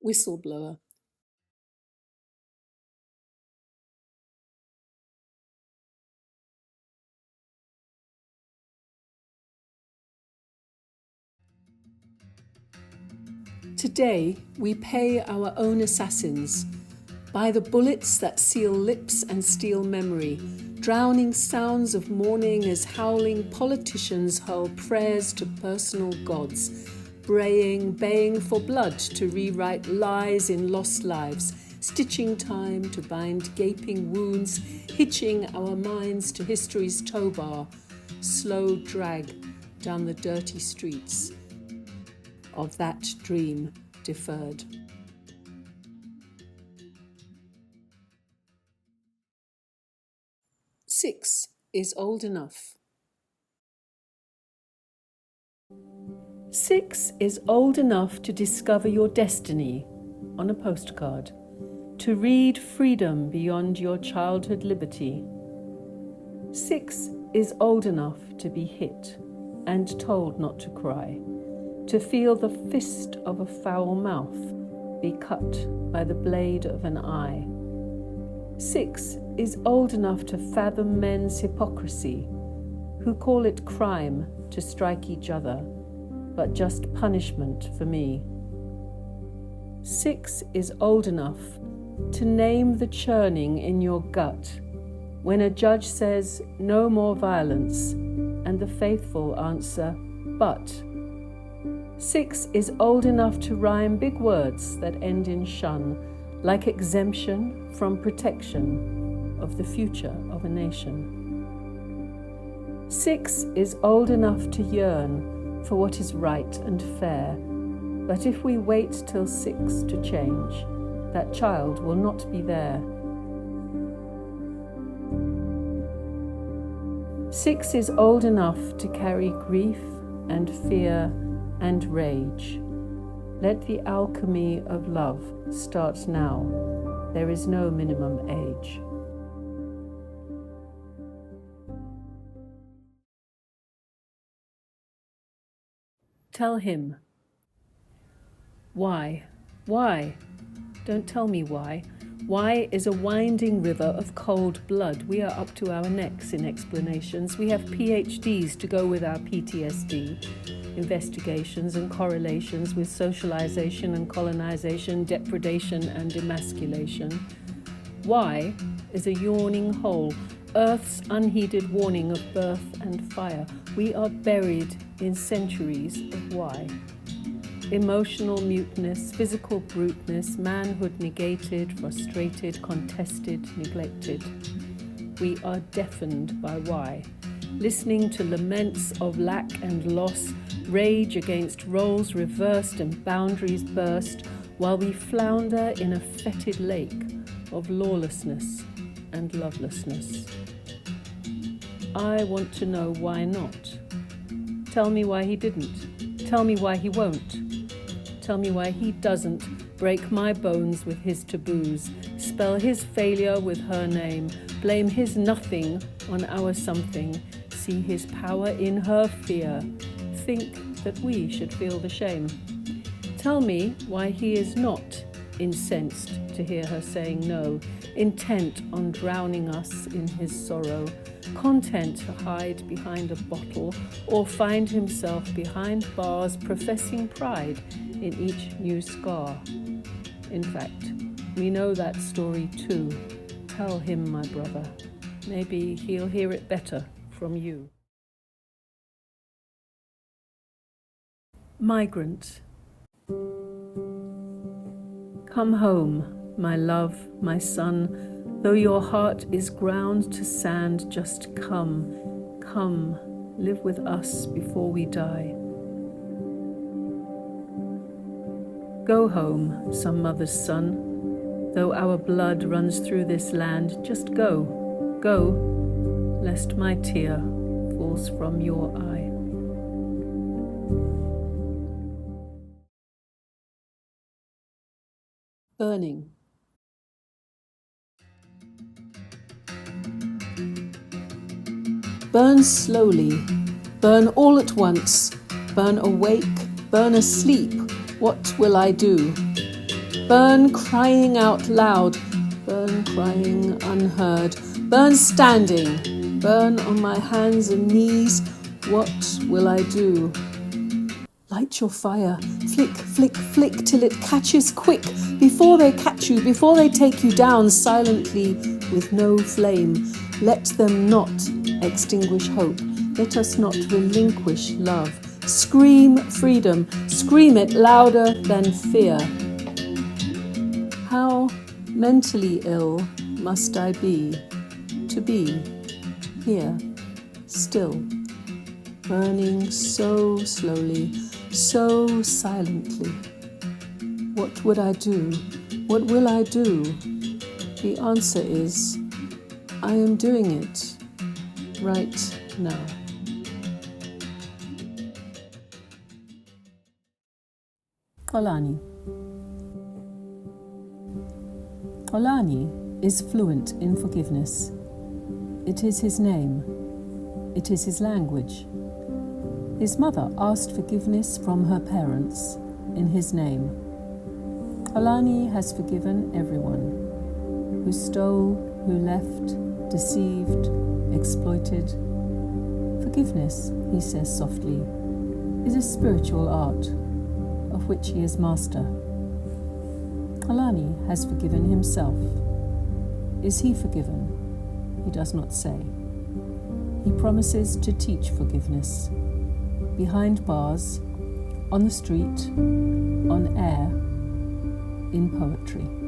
Whistleblower. Today, we pay our own assassins by the bullets that seal lips and steal memory, drowning sounds of mourning as howling politicians hurl prayers to personal gods, baying for blood to rewrite lies in lost lives, stitching time to bind gaping wounds, hitching our minds to history's tow bar, slow drag down the dirty streets of that dream deferred. Six is old enough. 6 is old enough to discover your destiny on a postcard, to read freedom beyond your childhood liberty. 6 is old enough to be hit and told not to cry, to feel the fist of a foul mouth be cut by the blade of an eye. 6 is old enough to fathom men's hypocrisy, who call it crime to strike each other, but just punishment for me. 6 is old enough to name the churning in your gut when a judge says no more violence and the faithful answer but. 6 is old enough to rhyme big words that end in shun, like exemption from protection of the future of a nation. 6 is old enough to yearn for what is right and fair, but if we wait till 6 to change, that child will not be there. 6 is old enough to carry grief and fear and rage. Let the alchemy of love start now. There is no minimum age. Tell him. Why? Why? Don't tell me why. Why is a winding river of cold blood. We are up to our necks in explanations. We have PhDs to go with our PTSD, investigations and correlations with socialization and colonization, depredation and emasculation. Why is a yawning hole, Earth's unheeded warning of birth and fire. We are buried in centuries of why. Emotional muteness, physical bruteness, manhood negated, frustrated, contested, neglected. We are deafened by why. Listening to laments of lack and loss, rage against roles reversed and boundaries burst, while we flounder in a fetid lake of lawlessness and lovelessness. I want to know why not. Tell me why he didn't. Tell me why he won't. Tell me why he doesn't break my bones with his taboos, spell his failure with her name, blame his nothing on our something, see his power in her fear, think that we should feel the shame. Tell me why he is not incensed to hear her saying no, intent on drowning us in his sorrow, content to hide behind a bottle or find himself behind bars professing pride in each new scar. In fact, we know that story too. Tell him, my brother. Maybe he'll hear it better from you. Migrant. Come home, my love, my son. Though your heart is ground to sand, just come, come, live with us before we die. Go home, some mother's son. Though our blood runs through this land, just go, go, lest my tear falls from your eye. Burning. Burn slowly, burn all at once, burn awake, burn asleep. What will I do? burn crying out loud, burn crying unheard, burn standing, burn on my hands and knees. What will I do? Light your fire, flick, flick, flick, till it catches quick, before they catch you, before they take you down silently with no flame. Let them not extinguish hope. Let us not relinquish love. Scream freedom, scream it louder than fear. How mentally ill must I be to be here, still, burning so slowly, so silently? What would I do? What will I do? The answer is, I am doing it right now. Olani. Olani is fluent in forgiveness. It is his name. It is his language. His mother asked forgiveness from her parents in his name. Olani has forgiven everyone who stole, who left, deceived, exploited. Forgiveness, he says softly, is a spiritual art of which he is master. Olani has forgiven himself. Is he forgiven? He does not say. He promises to teach forgiveness. Behind bars, on the street, on air, in poetry.